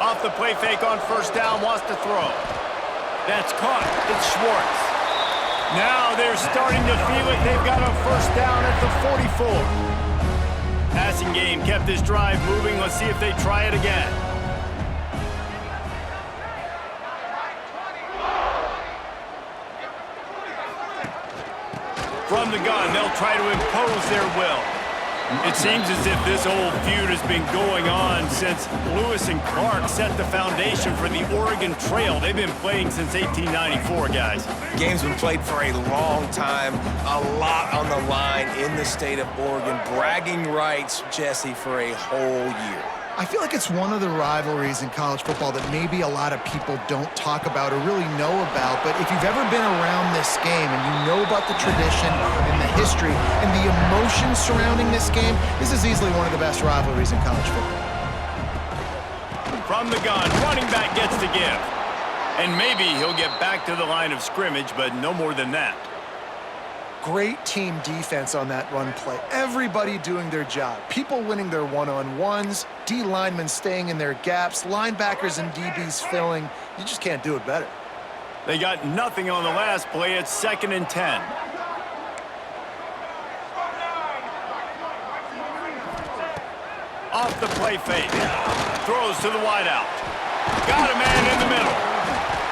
Off the play fake on first down, wants to throw. That's caught. It's Schwartz. Now they're starting to feel it. They've got a first down at the 44. Passing game kept this drive moving. Let's see if they try it again. From the gun, they'll try to impose their will. It seems as if this old feud has been going on since Lewis and Clark set the foundation for the Oregon Trail. They've been playing since 1894, guys. Game's been played for a long time, a lot on the line in the state of Oregon. Bragging rights, Jesse, for a whole year. I feel like it's one of the rivalries in college football that maybe a lot of people don't talk about or really know about. But if you've ever been around this game and you know about the tradition and the history and the emotions surrounding this game, this is easily one of the best rivalries in college football. From the gun, running back gets the give. And maybe he'll get back to the line of scrimmage, but no more than that. Great team defense on that run play. Everybody doing their job. People winning their one-on-ones, D linemen staying in their gaps, linebackers and DBs filling. You just can't do it better. They got nothing on the last play. It's 2nd and 10. Off the play fake. Throws to the wideout. Got a man in the middle.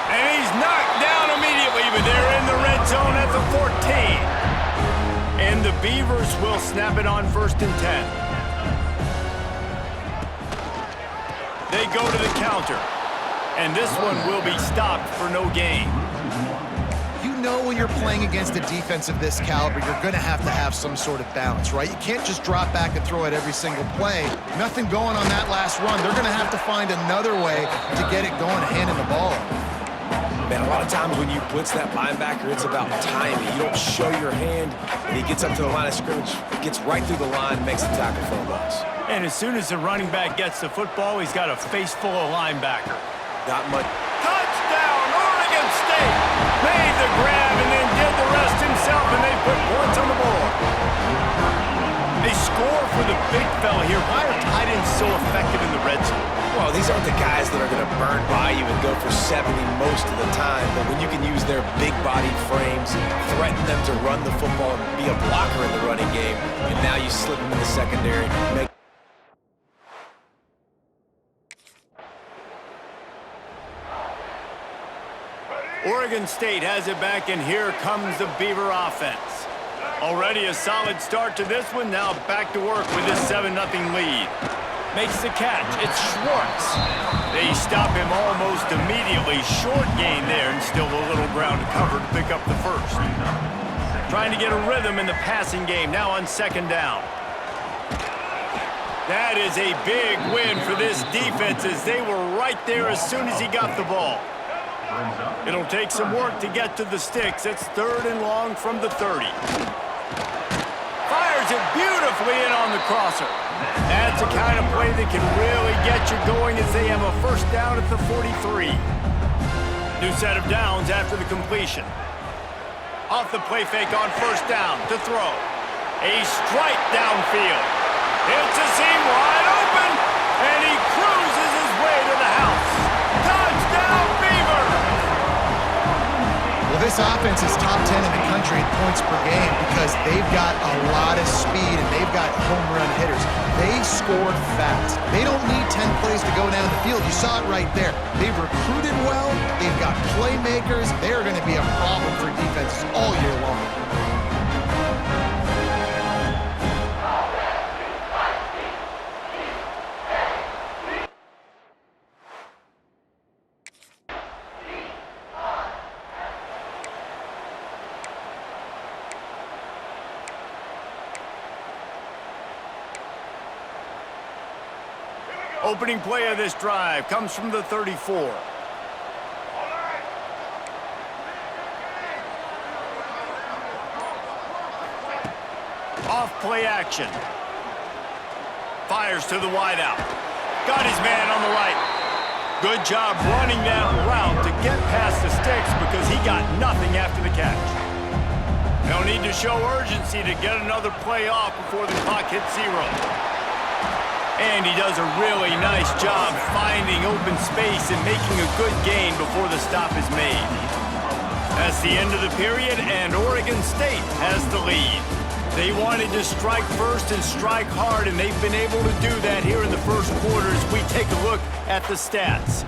And he's knocked down immediately, but they're in the red zone at the 14. And the Beavers will snap it on 1st and 10. They go to the counter. And this one will be stopped for no gain. You know when you're playing against a defense of this caliber, you're going to have some sort of balance, right? You can't just drop back and throw it every single play. Nothing going on that last run. They're going to have to find another way to get it going, handing the ball off. Man, a lot of times when you blitz that linebacker, it's about timing. You don't show your hand, and he gets up to the line of scrimmage, gets right through the line, makes the tackle for a loss. And as soon as the running back gets the football, he's got a face full of linebacker. Not much. Touchdown, Oregon State! Made the grab and then did the rest himself, and they put points on the board. They score for the big fella here. Why are tight ends so effective in the red zone? Well, these aren't the guys that are going to burn by you and go for 70 most of the time, but when you can use their big-bodied frames, threaten them to run the football and be a blocker in the running game, and now you slip them in the secondary. Oregon State has it back, and here comes the Beaver offense. Already a solid start to this one. Now back to work with this 7-0 lead. Makes the catch. It's Schwartz. They stop him almost immediately. Short gain there, and still a little ground to cover to pick up the first. Trying to get a rhythm in the passing game now on 2nd down. That is a big win for this defense as they were right there as soon as he got the ball. It'll take some work to get to the sticks. It's 3rd and long from the 30. Fires it beautifully in on the crosser. That's the kind of play that can really get you going as they have a first down at the 43. New set of downs after the completion. Off the play fake on first down to throw. A strike downfield. It's a seam wide open, and he cruises his way to the house. Touchdown, Beavers! Well, this offense is top 10 in the country in points per game because they've got a lot of speed and they've got home run hitters. They scored fast. They don't need 10 plays to go down the field. You saw it right there. They've recruited well. They've got playmakers. They're going to be a problem for defenses all year long. Opening play of this drive comes from the 34. Off play action. Fires to the wideout. Got his man on the right. Good job running that route to get past the sticks because he got nothing after the catch. They'll need to show urgency to get another play off before the clock hits 0. And he does a really nice job finding open space and making a good gain before the stop is made. That's the end of the period, and Oregon State has the lead. They wanted to strike first and strike hard, and they've been able to do that here in the first quarter as we take a look at the stats.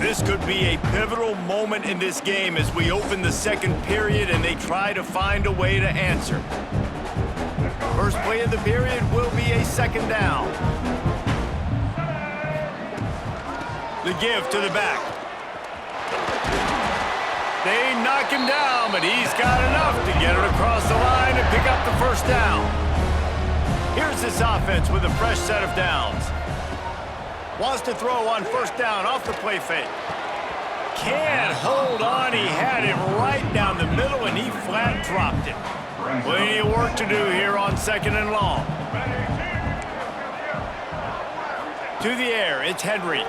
This could be a pivotal moment in this game as we open the second period and they try to find a way to answer. First play of the period will be a second down. The give to the back. They knock him down, but he's got enough to get it across the line and pick up the first down. Here's this offense with a fresh set of downs. Wants to throw on first down off the play fake. Can't hold on. He had it right down the middle, and he flat dropped it. Plenty of work to do here on second and long. To the air, it's Henry.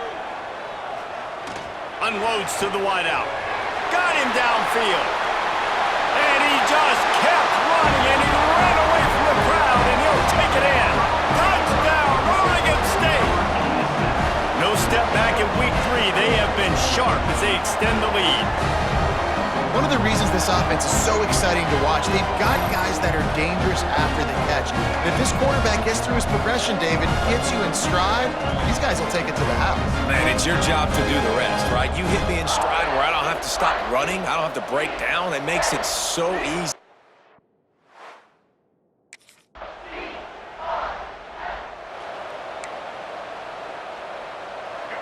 Unloads to the wideout. Got him downfield. And he just kept running, and he ran away from the crowd, and he'll take it in. Touchdown, Oregon State. No step back in week 3. They have been sharp as they extend the lead. One of the reasons this offense is so exciting to watch, they've got guys that are dangerous after the catch. And if this quarterback gets through his progression, David, gets you in stride, these guys will take it to the house. Man, it's your job to do the rest, right? You hit me in stride where I don't have to stop running. I don't have to break down. It makes it so easy.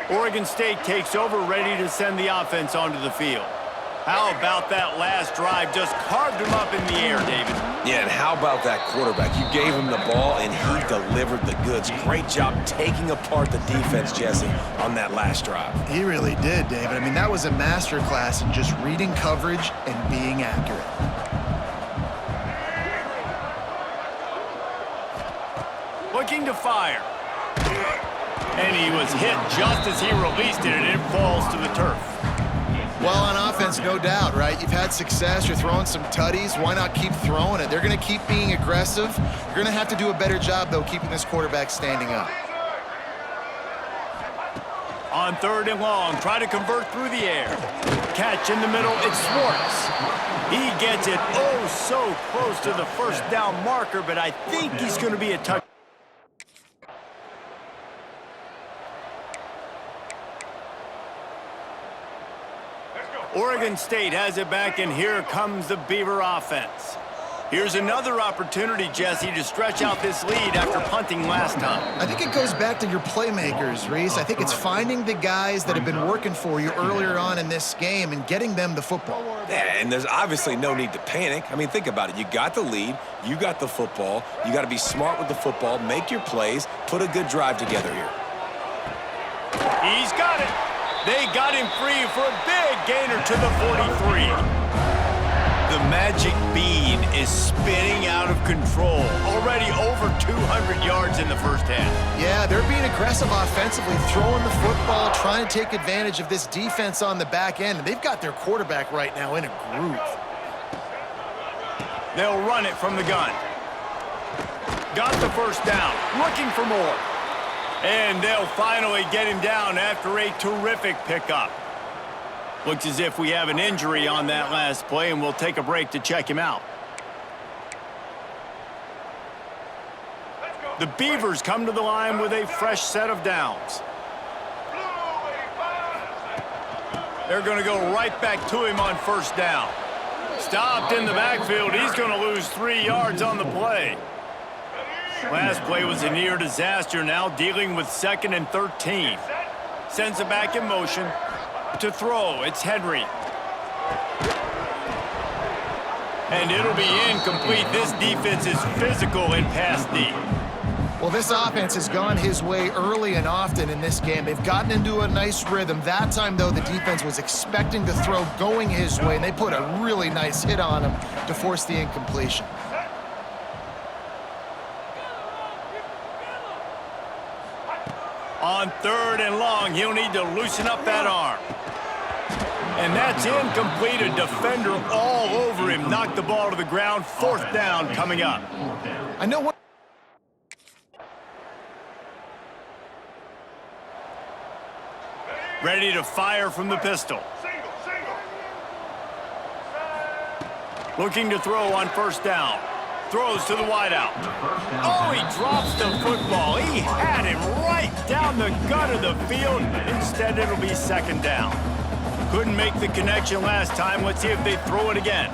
Oregon State takes over, ready to send the offense onto the field. How about that last drive? Just carved him up in the air, David. Yeah, and how about that quarterback? You gave him the ball, and he delivered the goods. Great job taking apart the defense, Jesse, on that last drive. He really did, David. I mean, that was a masterclass in just reading coverage and being accurate. Looking to fire. And he was hit just as he released it, and it falls to the turf. Well, on offense, no doubt, right? You've had success. You're throwing some tutties. Why not keep throwing it? They're going to keep being aggressive. You're going to have to do a better job, though, keeping this quarterback standing up. On third and long, try to convert through the air. Catch in the middle, it's Schwartz. He gets it oh so close to the first down marker, but I think he's going to be a touchdown. Oregon State has it back, and here comes the Beaver offense. Here's another opportunity, Jesse, to stretch out this lead after punting last time. I think it goes back to your playmakers, Reese. I think it's finding the guys that have been working for you earlier on in this game and getting them the football. Yeah, and there's obviously no need to panic. I mean, think about it. You got the lead. You got the football. You got to be smart with the football, make your plays, put a good drive together here. He's got it. They got him free for a big gainer to the 43. The magic bean is spinning out of control. Already over 200 yards in the first half. Yeah, they're being aggressive offensively, throwing the football, trying to take advantage of this defense on the back end. And they've got their quarterback right now in a groove. They'll run it from the gun. Got the first down. Looking for more. And they'll finally get him down after a terrific pickup. Looks as if we have an injury on that last play, and we'll take a break to check him out. The Beavers come to the line with a fresh set of downs. They're going to go right back to him on first down. Stopped in the backfield. He's going to lose 3 yards on the play. Last play was a near disaster, now dealing with 2nd and 13. Sends it back in motion. To throw, it's Henry. And it'll be incomplete. This defense is physical in pass D. Well, this offense has gone his way early and often in this game. They've gotten into a nice rhythm. That time, though, the defense was expecting to throw going his way, and they put a really nice hit on him to force the incompletion. On third and long, he'll need to loosen up that arm. And that's incomplete. A defender all over him. Knocked the ball to the ground. Fourth down coming up. I know what... Ready to fire from the pistol. Looking to throw on first down. Throws to the wideout. Oh, he drops the football. He had him right down the gut of the field. Instead, it'll be second down. Couldn't make the connection last time. Let's see if they throw it again.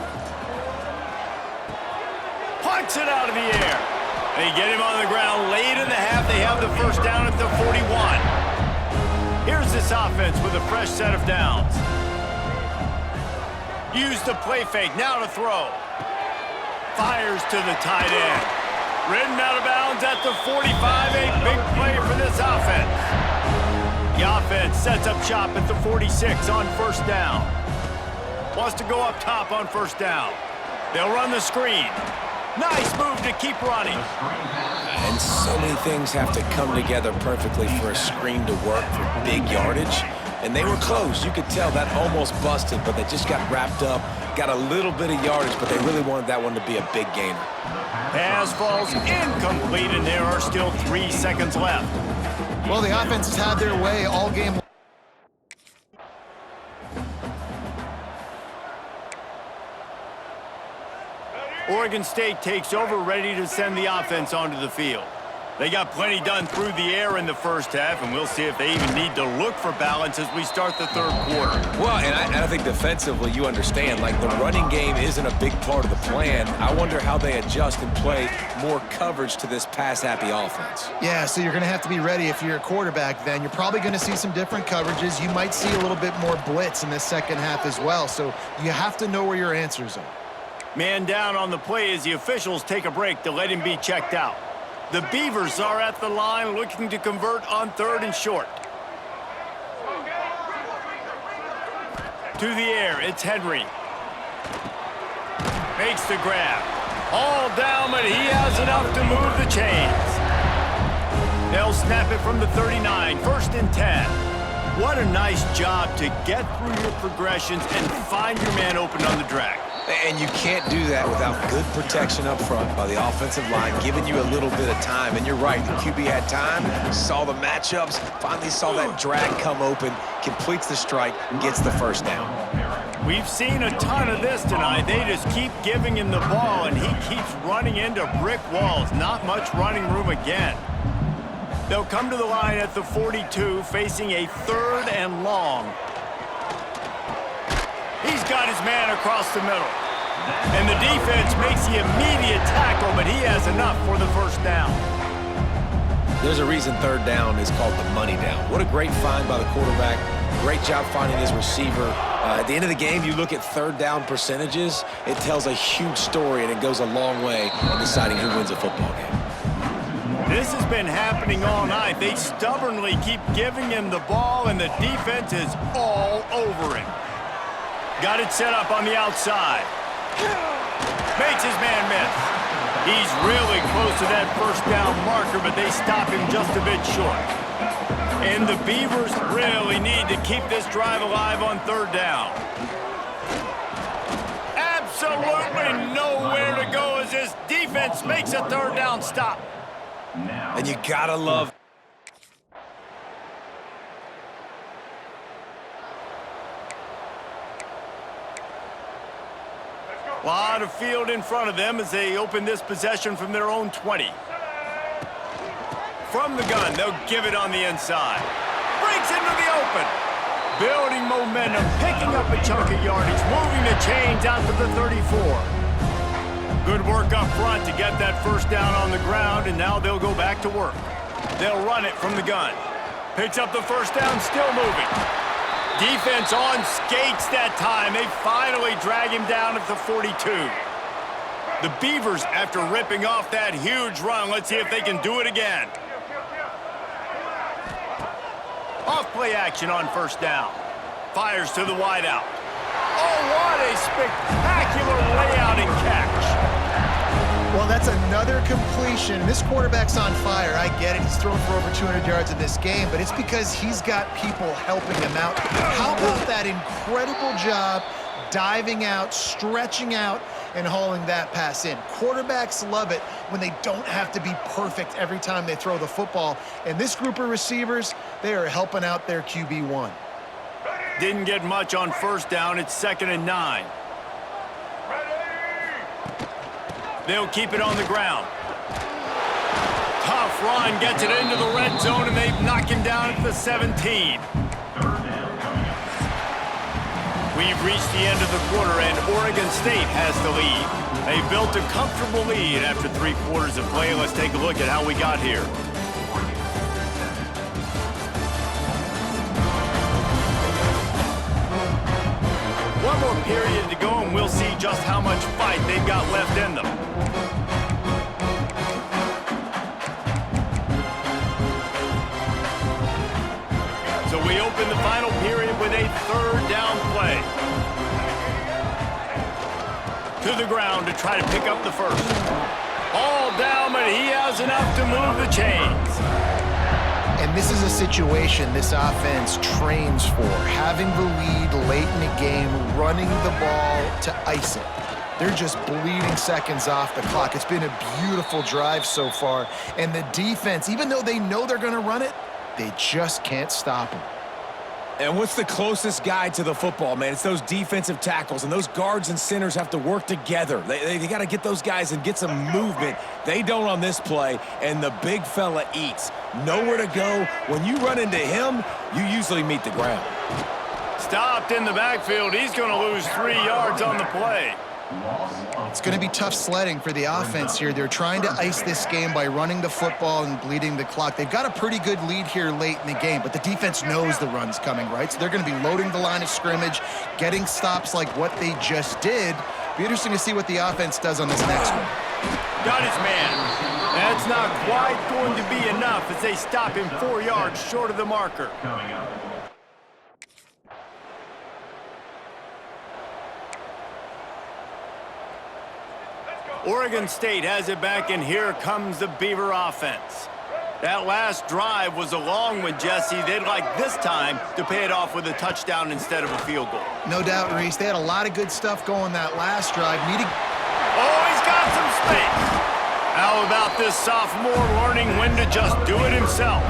Punts it out of the air. They get him on the ground late in the half. They have the first down at the 41. Here's this offense with a fresh set of downs. Use the play fake. Now to throw. Fires to the tight end. Ridden out of bounds at the 45. A big play for this offense. The offense sets up shop at the 46 on first down. Wants to go up top on first down. They'll run the screen. Nice move to keep running. And so many things have to come together perfectly for a screen to work for big yardage. And they were close. You could tell that almost busted, but they just got wrapped up, got a little bit of yardage, but they really wanted that one to be a big gainer. Pass falls incomplete, and there are still 3 seconds left. Well, the offense has had their way all game. Oregon State takes over, ready to send the offense onto the field. They got plenty done through the air in the first half, and we'll see if they even need to look for balance as we start the third quarter. Well, and I think defensively, you understand, like the running game isn't a big part of the plan. I wonder how they adjust and play more coverage to this pass-happy offense. Yeah, so you're going to have to be ready if you're a quarterback then. You're probably going to see some different coverages. You might see a little bit more blitz in the second half as well, so you have to know where your answers are. Man down on the play as the officials take a break to let him be checked out. The Beavers are at the line looking to convert on third and short. To the air, it's Henry. Makes the grab. All down, but he has enough to move the chains. They'll snap it from the 39, first and 10. What a nice job to get through your progressions and find your man open on the drag. And you can't do that without good protection up front by the offensive line, giving you a little bit of time. And you're right, the QB had time, saw the matchups, finally saw that drag come open, completes the strike, and gets the first down. We've seen a ton of this tonight. They just keep giving him the ball, and he keeps running into brick walls. Not much running room again. They'll come to the line at the 42, facing a third and long. He's got his man across the middle. And the defense makes the immediate tackle, but he has enough for the first down. There's a reason third down is called the money down. What a great find by the quarterback. Great job finding his receiver. At the end of the game, you look at third down percentages, it tells a huge story, and it goes a long way in deciding who wins a football game. This has been happening all night. They stubbornly keep giving him the ball, and the defense is all over him. Got it set up on the outside. Makes his man miss. He's really close to that first down marker, but they stop him just a bit short. And the Beavers really need to keep this drive alive on third down. Absolutely nowhere to go as this defense makes a third down stop. And you gotta love a lot of field in front of them as they open this possession from their own 20. From the gun, they'll give it on the inside. Breaks into the open. Building momentum, picking up a chunk of yardage, moving the chains out to the 34. Good work up front to get that first down on the ground, and now they'll go back to work. They'll run it from the gun. Picks up the first down, still moving. Defense on skates that time. They finally drag him down at the 42. The Beavers, after ripping off that huge run, let's see if they can do it again. Off play action on first down. Fires to the wideout. Oh, what a spectacular layout and catch. Well, that's another completion. This quarterback's on fire. I get it. He's thrown for over 200 yards in this game, but it's because he's got people helping him out. How about that incredible job diving out, stretching out, and hauling that pass in? Quarterbacks love it when they don't have to be perfect every time they throw the football. And this group of receivers, they are helping out their QB1. Didn't get much on first down. It's 2nd and 9. They'll keep it on the ground. Tough run, gets it into the red zone, and they knock him down at the 17. We've reached the end of the quarter, and Oregon State has the lead. They built a comfortable lead after 3 quarters of play. Let's take a look at how we got here. One more period to go, and we'll see just how much fight they've got left in them. So we open the final period with a 3rd down play. To the ground to try to pick up the first. All down, but he has enough to move the chains. And this is a situation this offense trains for, having the lead late in the game, running the ball to ice it. They're just bleeding seconds off the clock. It's been a beautiful drive so far. And the defense, even though they know they're going to run it, they just can't stop him. And what's the closest guy to the football, man? It's those defensive tackles, and those guards and centers have to work together. They got to get those guys and get some movement. They don't on this play, and the big fella eats. Nowhere to go. When you run into him, you usually meet the ground. Stopped in the backfield. He's going to lose 3 yards on the play. It's going to be tough sledding for the offense here. They're trying to ice this game by running the football and bleeding the clock. They've got a pretty good lead here late in the game, but the defense knows the run's coming, right? So they're going to be loading the line of scrimmage, getting stops like what they just did. Be interesting to see what the offense does on this next one. Got his man. That's not quite going to be enough as they stop him 4 yards short of the marker. Oregon State has it back, and here comes the Beaver offense. That last drive was a long one, Jesse. They'd like this time to pay it off with a touchdown instead of a field goal. No doubt, Reese. They had a lot of good stuff going that last drive. Oh, he's got some space. How about this sophomore learning when to just do it himself?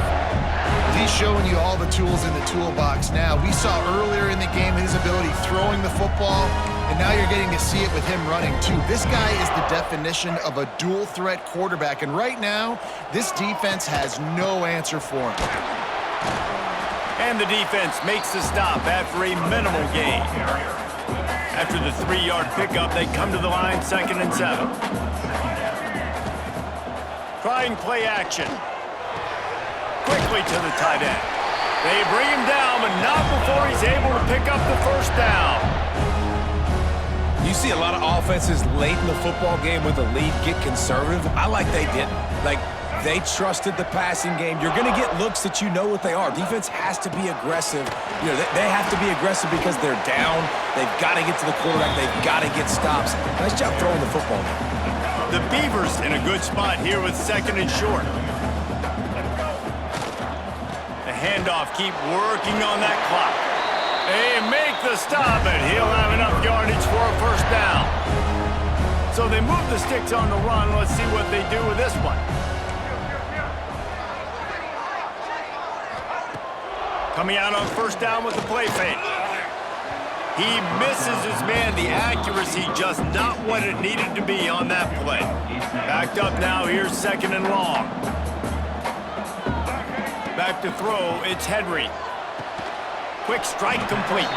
He's showing you all the tools in the toolbox now. We saw earlier in the game his ability throwing the football, and now you're getting to see it with him running too. This guy is the definition of a dual threat quarterback, and right now, this defense has no answer for him. And the defense makes the stop after a minimal gain. After the 3-yard pickup, they come to the line 2nd and 7. Trying play action. Quickly to the tight end. They bring him down, but not before he's able to pick up the first down. You see a lot of offenses late in the football game with a lead get conservative. I like they didn't. Like, they trusted the passing game. You're going to get looks that you know what they are. Defense has to be aggressive. You know, they have to be aggressive because they're down. They've got to get to the quarterback. They've got to get stops. Nice job throwing the football. The Beavers in a good spot here with 2nd and short. The handoff, keep working on that clock. They make the stop, and he'll have enough yardage for a first down. So they move the sticks on the run. Let's see what they do with this one. Coming out on first down with the play fake. He misses his man. The accuracy just not what it needed to be on that play. Backed up now. Here's 2nd and long. Back to throw. It's Henry. Quick strike complete.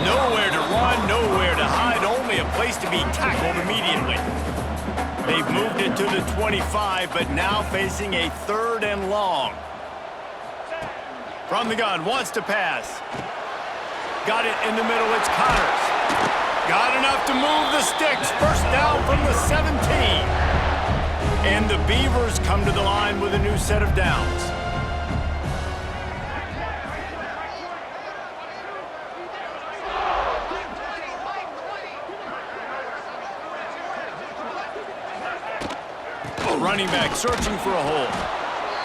Nowhere to run, nowhere to hide, only a place to be tackled immediately. They've moved it to the 25, but now facing a 3rd and long. From the gun, wants to pass. Got it in the middle, it's Connors. Got enough to move the sticks. First down from the 17. And the Beavers come to the line with a new set of downs. Running back searching for a hole.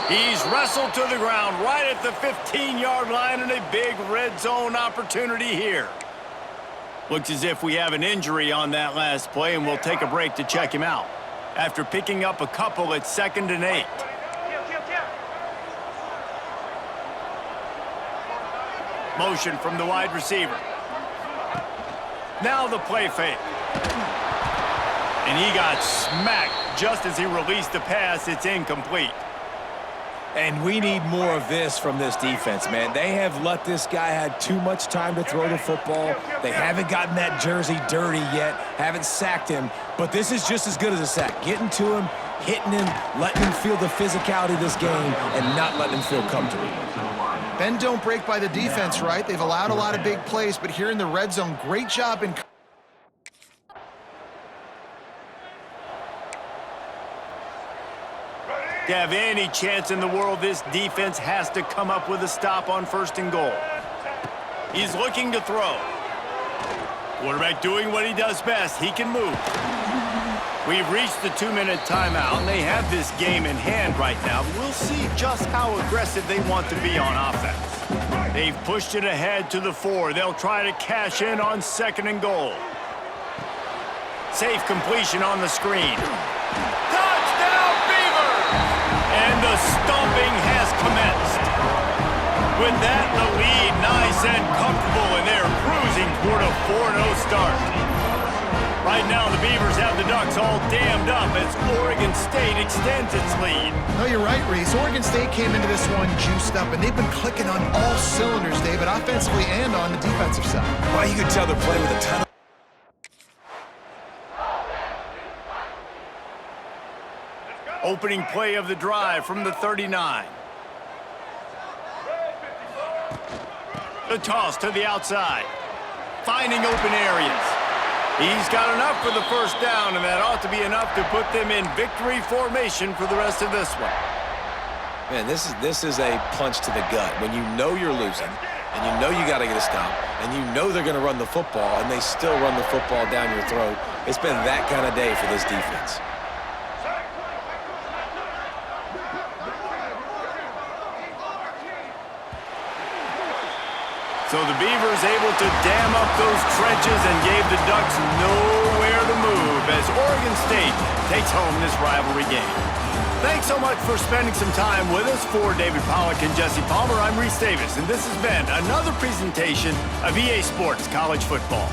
He's wrestled to the ground right at the 15-yard line, and a big red zone opportunity here. Looks as if we have an injury on that last play, and we'll take a break to check him out. After picking up a couple at 2nd and 8. Motion from the wide receiver. Now the play fake. And he got smacked just as he released the pass. It's incomplete. And we need more of this from this defense, man. They have let this guy have too much time to throw the football. They haven't gotten that jersey dirty yet, haven't sacked him. But this is just as good as a sack. Getting to him, hitting him, letting him feel the physicality of this game, and not letting him feel comfortable. Bend don't break by the defense, right? They've allowed a lot of big plays, but here in the red zone, great job in... To have any chance in the world, this defense has to come up with a stop on 1st and goal. He's looking to throw. Quarterback doing what he does best. He can move. We've reached the 2-minute timeout, and they have this game in hand right now. We'll see just how aggressive they want to be on offense. They've pushed it ahead to the 4. They'll try to cash in on 2nd and goal. Safe completion on the screen. And the stomping has commenced. With that, the lead nice and comfortable, and they're cruising toward a 4-0 start. Right now, the Beavers have the Ducks all dammed up as Oregon State extends its lead. No, you're right, Reese. Oregon State came into this one juiced up, and they've been clicking on all cylinders, David, offensively and on the defensive side. Well, you can tell they're playing with a ton of... Opening play of the drive from the 39. The toss to the outside. Finding open areas. He's got enough for the 1st down, and that ought to be enough to put them in victory formation for the rest of this one. Man, this is a punch to the gut. When you know you're losing, and you know you got to get a stop, and you know they're going to run the football, and they still run the football down your throat. It's been that kind of day for this defense. So the Beavers able to dam up those trenches and gave the Ducks nowhere to move as Oregon State takes home this rivalry game. Thanks so much for spending some time with us. For David Pollack and Jesse Palmer, I'm Reese Davis, and this has been another presentation of EA Sports College Football.